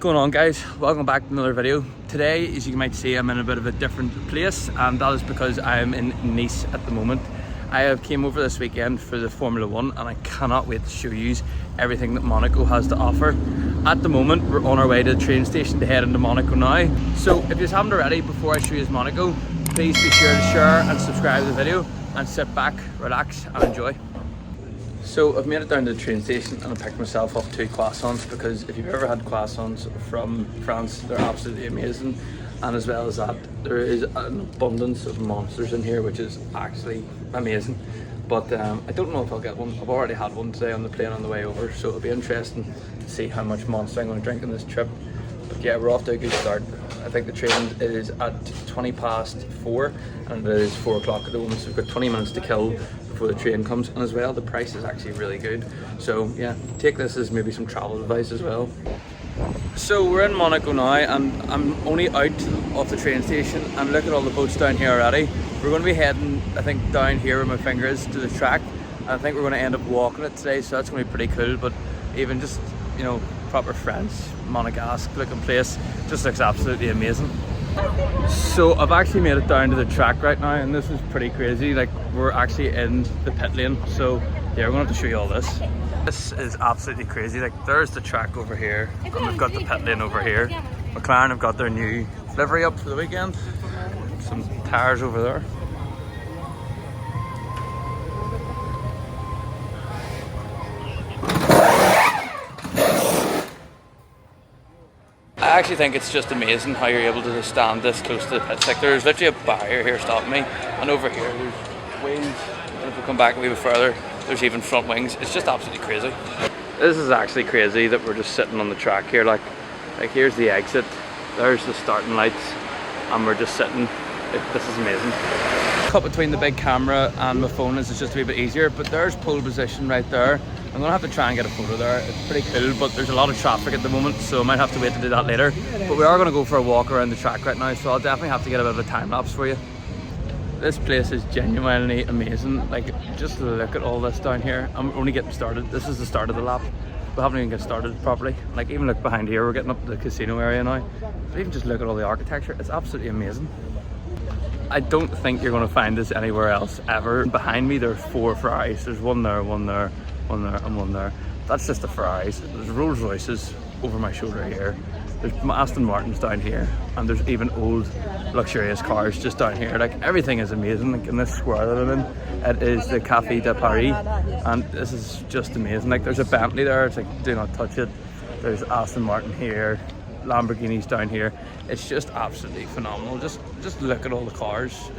What's going on, guys? Welcome back to another video. Today, as you might see, I'm in a bit of a different place, and that is because I'm in Nice at the moment. I have came over this weekend for the Formula 1 and I cannot wait to show you everything that Monaco has to offer. At the moment, we're on our way to the train station to head into Monaco now. So if you haven't already, before I show you Monaco, please be sure to share and subscribe to the video and sit back, relax and enjoy. So I've made it down to the train station and I picked myself up 2 croissants, because if you've ever had croissants from France, they're absolutely amazing. And as well as that, there is an abundance of monsters in here, which is actually amazing. But I don't know if I'll get one. I've already had one today on the plane on the way over, so it'll be interesting to see how much monster I'm going to drink on this trip. But yeah, we're off to a good start. I think the train is at 4:20 and it is 4 o'clock at the moment, so we've got 20 minutes to kill before the train comes. And as well, the price is actually really good. So yeah, take this as maybe some travel advice as well. So we're in Monaco now and I'm only out of the train station, and look at all the boats down here already. We're going to be heading, I think, down here where my finger is to the track, and I think we're going to end up walking it today, so that's going to be pretty cool. But even just, you know, proper French, Monegasque looking place, just looks absolutely amazing. So I've actually made it down to the track right now, and this is pretty crazy. Like, we're actually in the pit lane, so yeah, we're going to have to show you all this. This is absolutely crazy. Like, there's the track over here and we've got the pit lane over here. McLaren have got their new livery up for the weekend. Some tires over there. I actually think it's just amazing how you're able to stand this close to the pits. Like, there's literally a barrier here stopping me, and over here there's wings, and if we come back a wee bit further, there's even front wings. It's just absolutely crazy. This is actually crazy that we're just sitting on the track here. Like here's the exit, there's the starting lights, and we're just sitting. This is amazing. Cut between the big camera and my phone is just a wee bit easier, but there's pole position right there. I'm gonna have to try and get a photo there. It's pretty cool, but there's a lot of traffic at the moment, so I might have to wait to do that later. But we are gonna go for a walk around the track right now, so I'll definitely have to get a bit of a time lapse for you. This place is genuinely amazing. Like, just look at all this down here. I'm only getting started. This is the start of the lap. We haven't even got started properly. Like, even look behind here, we're getting up to the casino area now. But even just look at all the architecture, it's absolutely amazing. I don't think you're gonna find this anywhere else ever. Behind me there are 4 Ferraris. There's one there, one there, one there, and one there. That's just the Ferraris. There's Rolls Royces over my shoulder here. There's Aston Martins down here, and there's even old luxurious cars just down here. Like, everything is amazing. Like, in this square that I'm in, it is the Café de Paris, and this is just amazing. Like, there's a Bentley there, it's like, do not touch it. There's Aston Martin here, Lamborghinis down here. It's just absolutely phenomenal. Just look at all the cars.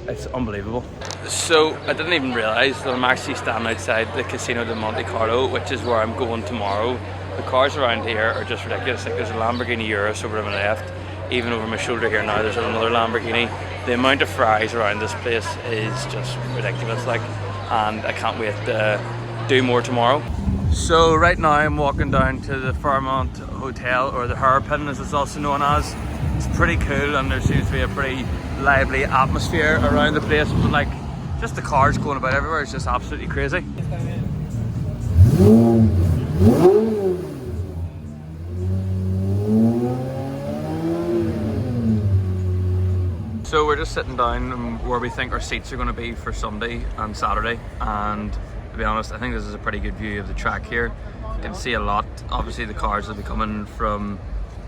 It's unbelievable. So I didn't even realise that I'm actually standing outside the Casino de Monte Carlo, which is where I'm going tomorrow. The cars around here are just ridiculous. Like, there's a Lamborghini Urus over to my left. Even over my shoulder here now, there's another Lamborghini. The amount of Ferraris around this place is just ridiculous. Like, and I can't wait to do more tomorrow. So right now I'm walking down to the Fairmont Hotel, or the Hairpin as it's also known as. It's pretty cool, and there seems to be a pretty lively atmosphere around the place. But like, just the cars going about everywhere is just absolutely crazy. So we're just sitting down where we think our seats are going to be for Sunday and Saturday, and to be honest, I think this is a pretty good view of the track here. You can see a lot. Obviously the cars will be coming from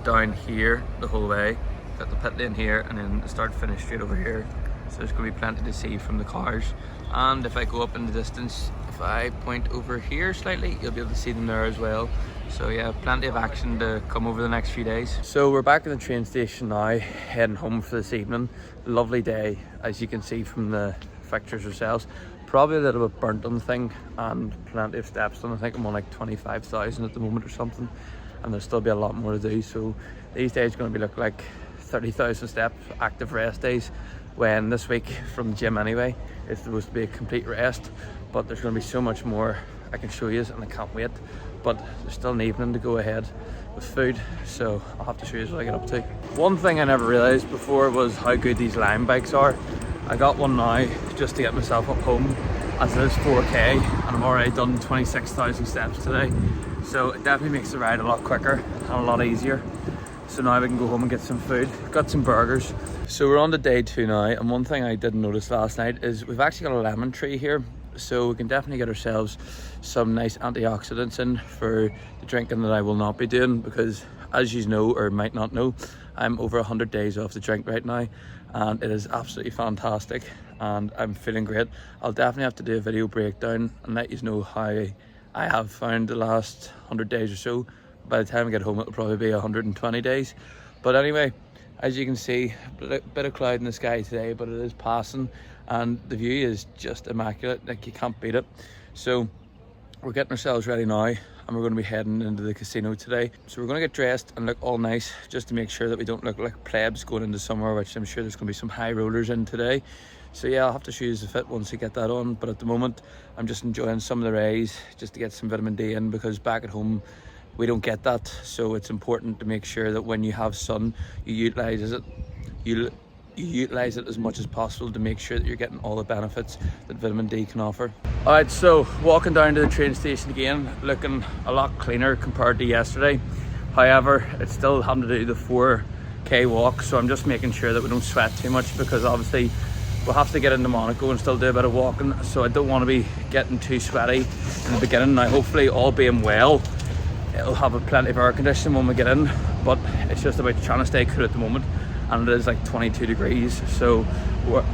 down here the whole way. Got the pit lane here, and then the start finish straight over here. So there's going to be plenty to see from the cars. And if I go up in the distance, if I point over here slightly, you'll be able to see them there as well. So yeah, plenty of action to come over the next few days. So we're back in the train station now, heading home for this evening. Lovely day, as you can see from the pictures yourselves. Probably a little bit burnt on the thing, and plenty of steps done. I think I'm on like 25,000 at the moment or something, and there'll still be a lot more to do. So these days are going to be look like 30,000 steps, active rest days, when this week from the gym anyway, it's supposed to be a complete rest. But there's going to be so much more I can show you, and I can't wait. But there's still an evening to go ahead with food, so I'll have to show you what I get up to. One thing I never realised before was how good these Lime bikes are. I got one now just to get myself up home, as it is 4k, and I've already done 26,000 steps today. So it definitely makes the ride a lot quicker and a lot easier. So now we can go home and get some food. Got some burgers. So we're on to day 2 now, and one thing I didn't notice last night is we've actually got a lemon tree here. So we can definitely get ourselves some nice antioxidants in for the drinking that I will not be doing, because as you know or might not know, I'm over 100 days off the drink right now, and it is absolutely fantastic and I'm feeling great. I'll definitely have to do a video breakdown and let you know how I have found the last 100 days or so. By the time I get home it'll probably be 120 days. But anyway, as you can see, a bit of cloud in the sky today, but it is passing and the view is just immaculate, like you can't beat it. So we're getting ourselves ready now and we're going to be heading into the casino today. So we're going to get dressed and look all nice just to make sure that we don't look like plebs going into somewhere, which I'm sure there's going to be some high rollers in today. So yeah, I'll have to choose the fit once I get that on, but at the moment I'm just enjoying some of the rays just to get some vitamin D in, because back at home we don't get that. So it's important to make sure that when you have sun you utilize it. You utilize it as much as possible to make sure that you're getting all the benefits that vitamin D can offer. Alright, so walking down to the train station again, looking a lot cleaner compared to yesterday. However, it's still having to do the 4k walk, so I'm just making sure that we don't sweat too much, because obviously we'll have to get into Monaco and still do a bit of walking, so I don't want to be getting too sweaty in the beginning. Now hopefully, all being well, it'll have plenty of air conditioning when we get in, but it's just about trying to stay cool at the moment, and it is like 22 degrees. So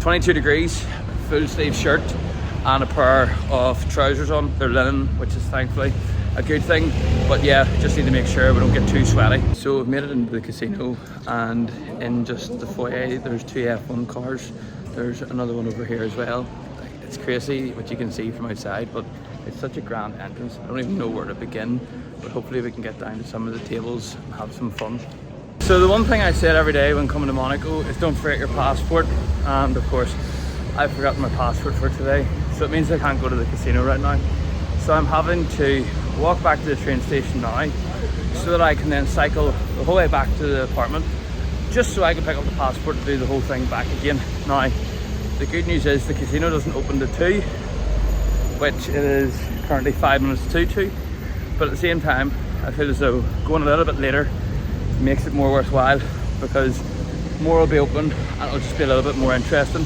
22 degrees, full sleeve shirt and a pair of trousers on. They're linen, which is thankfully a good thing, but yeah, just need to make sure we don't get too sweaty. So we've made it into the casino, and in just the foyer there's 2 F1 cars. There's another one over here as well. It's crazy what you can see from outside, but it's such a grand entrance. I don't even know where to begin, but hopefully we can get down to some of the tables and have some fun. So the one thing I said every day when coming to Monaco is don't forget your passport, and of course I've forgotten my passport for today, so it means I can't go to the casino right now. So I'm having to walk back to the train station now so that I can then cycle the whole way back to the apartment, just so I can pick up the passport and do the whole thing back again. Now the good news is the casino doesn't open to 2, which it is currently 5 minutes to 2, but at the same time I feel as though going a little bit later makes it more worthwhile, because more will be open and it'll just be a little bit more interesting.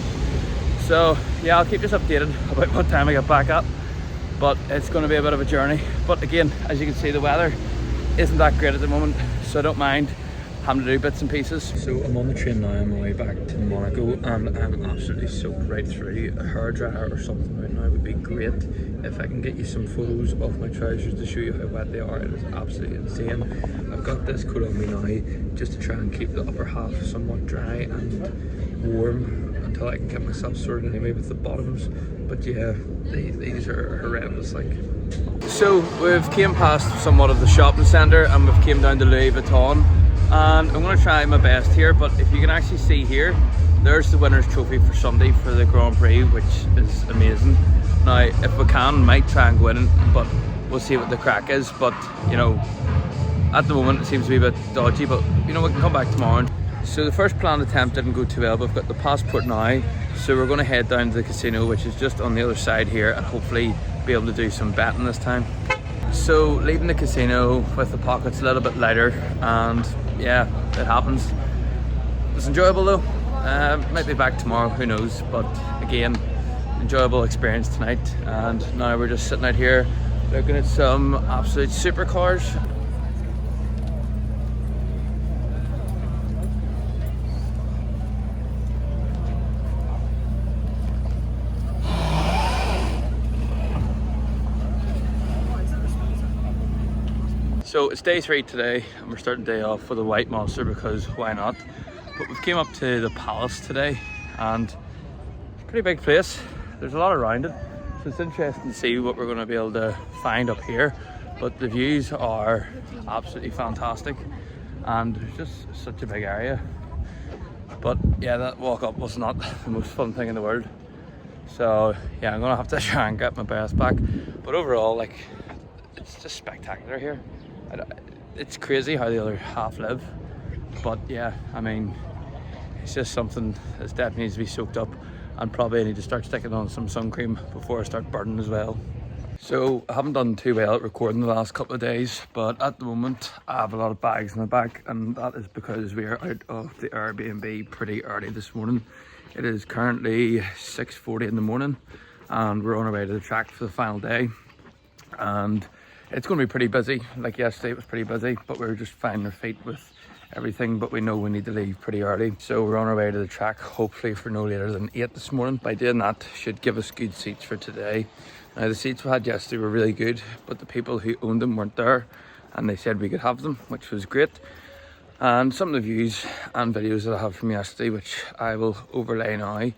So yeah, I'll keep you updated about what time I get back up, but it's going to be a bit of a journey. But again, as you can see, the weather isn't that great at the moment, so I don't mind having to do bits and pieces. So I'm on the train now on my way back to Monaco, and I'm absolutely soaked right through. A hairdryer or something right now would be great. If I can get you some photos of my trousers to show you how wet they are, it is absolutely insane. I've got this coat on me now just to try and keep the upper half somewhat dry and warm until I can get myself sorted anyway with the bottoms. But yeah, these are horrendous. Like, so we've came past somewhat of the shopping centre and we've came down to Louis Vuitton, and I'm going to try my best here, but if you can actually see here, there's the winner's trophy for Sunday for the Grand Prix, which is amazing. Now if we can, might try and go in, but we'll see what the crack is. But you know, at the moment it seems to be a bit dodgy, but you know, we can come back tomorrow. So the first planned attempt didn't go too well, but I've got the passport now, so we're going to head down to the casino, which is just on the other side here, and hopefully be able to do some betting this time. So leaving the casino with the pockets a little bit lighter, and yeah, it happens. It was enjoyable though. Might be back tomorrow, who knows, but again, enjoyable experience tonight. And now we're just sitting out here looking at some absolute supercars. So it's day 3 today, and we're starting the day off with a white monster, because why not? But we've came up to the palace today, and it's a pretty big place. There's a lot around it, so it's interesting to see what we're going to be able to find up here. But the views are absolutely fantastic, and there's just such a big area. But yeah, that walk up was not the most fun thing in the world. So yeah, I'm gonna have to try and get my breath back. But overall, like, it's just spectacular here. It's crazy how the other half live, but yeah, I mean, it's just something that definitely needs to be soaked up, and probably I need to start sticking on some sun cream before I start burning as well. So I haven't done too well at recording the last couple of days, but at the moment I have a lot of bags in my back, and that is because we are out of the Airbnb pretty early this morning. It is currently 6:40 in the morning and we're on our way to the track for the final day, and it's going to be pretty busy. Like yesterday it was pretty busy, but we're just finding our feet with everything, but we know we need to leave pretty early, so we're on our way to the track hopefully for no later than 8 this morning. By doing that should give us good seats for today. Now the seats we had yesterday were really good, but the people who owned them weren't there and they said we could have them, which was great. And some of the views and videos that I have from yesterday, which I will overlay now,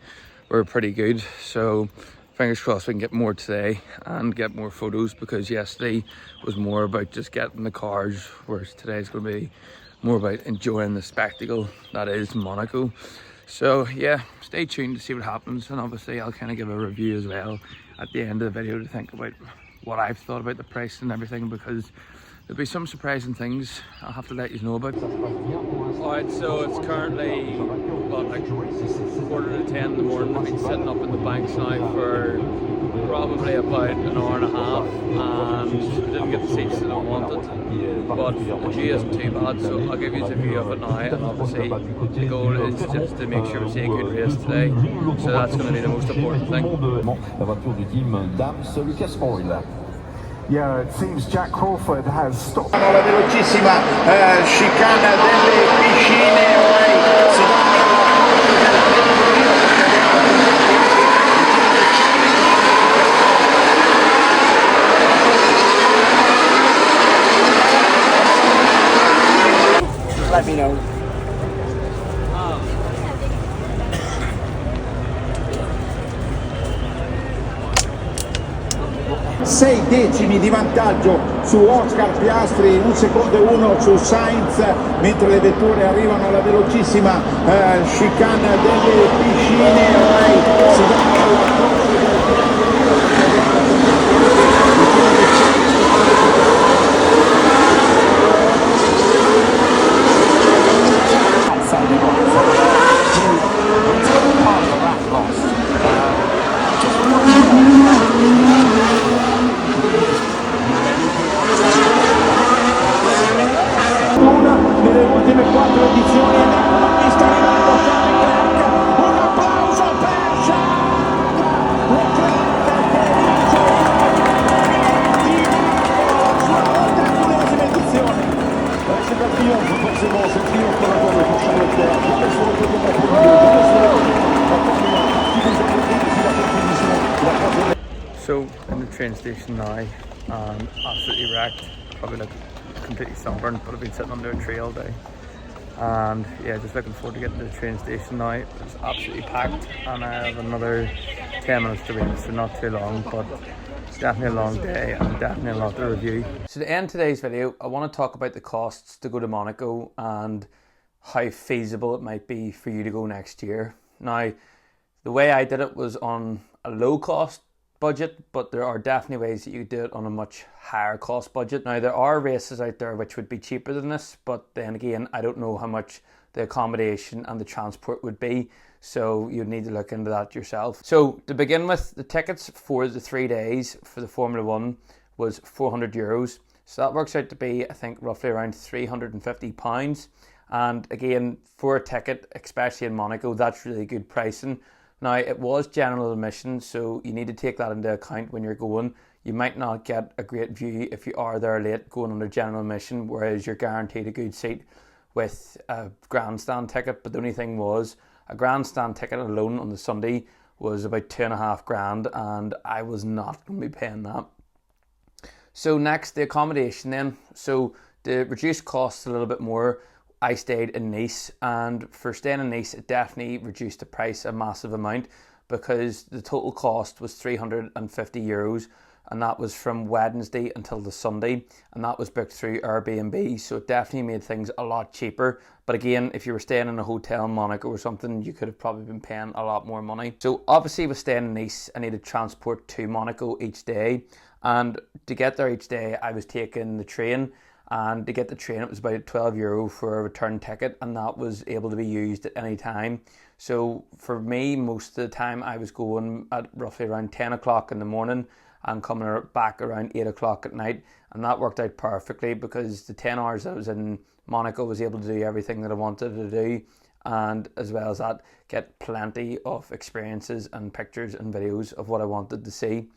were pretty good, so fingers crossed we can get more today and get more photos, because yesterday was more about just getting the cars, whereas today's going to be more about enjoying the spectacle that is Monaco. So yeah, stay tuned to see what happens, and obviously I'll kind of give a review as well at the end of the video to think about what I've thought about the price and everything, because there'll be some surprising things I'll have to let you know about. Alright, so it's currently about like 9:45 in the morning. I've been sitting up in the banks now for probably about an hour and a half, and didn't get the seats that I wanted, but the view isn't too bad, so I'll give you a view of it now. And obviously the goal is just to make sure we see a good race today, so that's going to be the most important thing. La voiture du team Dams Lucas Oil. Yeah, it seems Jack Crawford has stopped. La velocissima chicana delle piscine, ormai si va. Let me know. 6 decimi di vantaggio su Oscar Piastri, 1 secondo e 1 su Sainz, mentre le vetture arrivano alla velocissima chicane delle piscine, ormai si va nelle ultime 4 edizioni, e sta arrivando Leclerc. Un applauso per Charles Leclerc che vince la 81esima edizione. C'est un triomphe, forcément, c'est un triomphe pour la Formule pour Charles Leclerc. Jamais sur le podium de la Formule 2, jamais sur le podium de la Formule 1, qui nous a montré depuis la compétition la troisième. So in the train station now, absolutely wrecked, probably like completely sunburned, but I've been sitting under a tree all day, and yeah, just looking forward to getting to the train station now. It's absolutely packed and I have another 10 minutes to wait, so not too long, but it's definitely a long day and definitely a lot to review. So to end today's video, I want to talk about the costs to go to Monaco and how feasible it might be for you to go next year. Now, the way I did it was on a low cost budget, but there are definitely ways that you do it on a much higher cost budget. Now, there are races out there which would be cheaper than this, but then again, I don't know how much the accommodation and the transport would be, so you'd need to look into that yourself. So to begin with, the tickets for the 3 days for the Formula 1 was €400, so that works out to be, I think, roughly around £350. And again, for a ticket, especially in Monaco, that's really good pricing. Now, it was general admission, so you need to take that into account when you're going. You might not get a great view if you are there late going under general admission, whereas you're guaranteed a good seat with a grandstand ticket. But the only thing was, a grandstand ticket alone on the Sunday was about $2,500, and I was not going to be paying that. So next, the accommodation then. So to reduce costs a little bit more, I stayed in Nice, and for staying in Nice, it definitely reduced the price a massive amount, because the total cost was €350, and that was from Wednesday until the Sunday, and that was booked through Airbnb, so it definitely made things a lot cheaper. But again, if you were staying in a hotel in Monaco or something, you could have probably been paying a lot more money. So obviously with staying in Nice, I needed transport to Monaco each day, and to get there each day, I was taking the train. And to get the train, it was about €12 for a return ticket, and that was able to be used at any time. So for me, most of the time I was going at roughly around 10 o'clock in the morning, and coming back around 8 o'clock at night. And that worked out perfectly because the 10 hours that I was in Monaco was able to do everything that I wanted to do, and as well as that, get plenty of experiences and pictures and videos of what I wanted to see.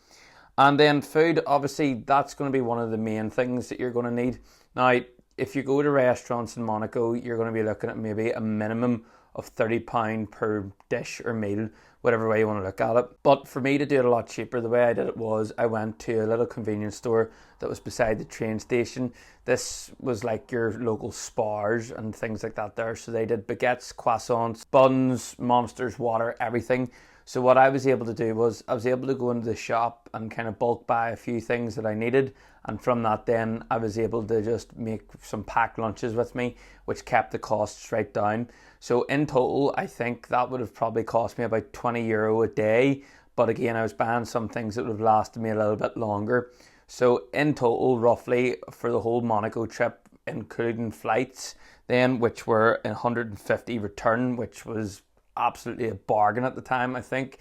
And then food, obviously that's going to be one of the main things that you're going to need. Now, if you go to restaurants in Monaco, you're going to be looking at maybe a minimum of £30 per dish or meal, whatever way you want to look at it. But for me to do it a lot cheaper, the way I did it was I went to a little convenience store that was beside the train station. This was like your local Spars and things like that there. So they did baguettes, croissants, buns, monsters, water, everything. So what I was able to do was I was able to go into the shop and kind of bulk buy a few things that I needed. And from that then I was able to just make some packed lunches with me, which kept the costs right down. So in total, I think that would have probably cost me about €20 a day. But again, I was buying some things that would have lasted me a little bit longer. So in total, roughly for the whole Monaco trip, including flights then, which were 150 return, which was absolutely a bargain at the time, I think,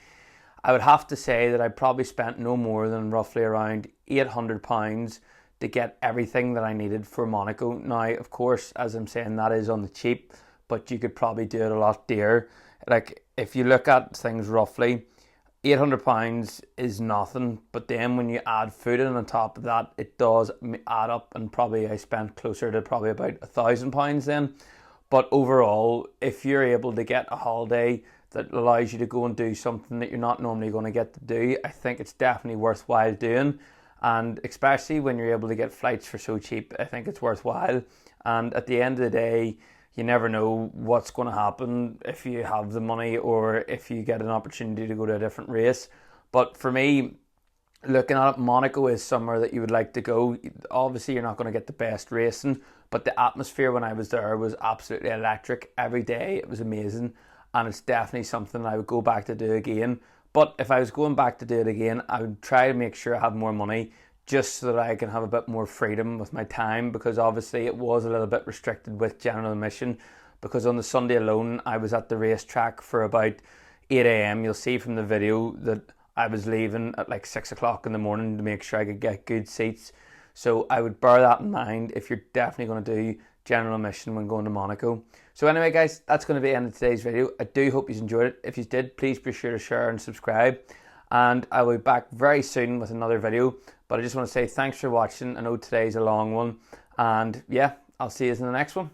I would have to say that I probably spent no more than roughly around £800 to get everything that I needed for Monaco. Now, of course, as I'm saying, that is on the cheap, but you could probably do it a lot dearer. Like, if you look at things roughly, £800 is nothing, but then when you add food in on top of that, it does add up, and probably I spent closer to probably about £1,000 then. But overall, if you're able to get a holiday that allows you to go and do something that you're not normally going to get to do, I think it's definitely worthwhile doing. And especially when you're able to get flights for so cheap, I think it's worthwhile. And at the end of the day, you never know what's going to happen if you have the money or if you get an opportunity to go to a different race. But for me, looking at it, Monaco is somewhere that you would like to go. Obviously, you're not going to get the best racing, but the atmosphere when I was there was absolutely electric. Every day it was amazing, and it's definitely something I would go back to do again. But if I was going back to do it again, I would try to make sure I have more money, just so that I can have a bit more freedom with my time, because obviously it was a little bit restricted with general admission, because on the Sunday alone I was at the racetrack for about 8 a.m. You'll see from the video that I was leaving at like 6 o'clock in the morning to make sure I could get good seats. So I would bear that in mind if you're definitely going to do general admission when going to Monaco. So anyway guys, that's going to be the end of today's video. I do hope you enjoyed it. If you did, please be sure to share and subscribe. And I will be back very soon with another video. But I just want to say thanks for watching. I know today's a long one. And yeah, I'll see you in the next one.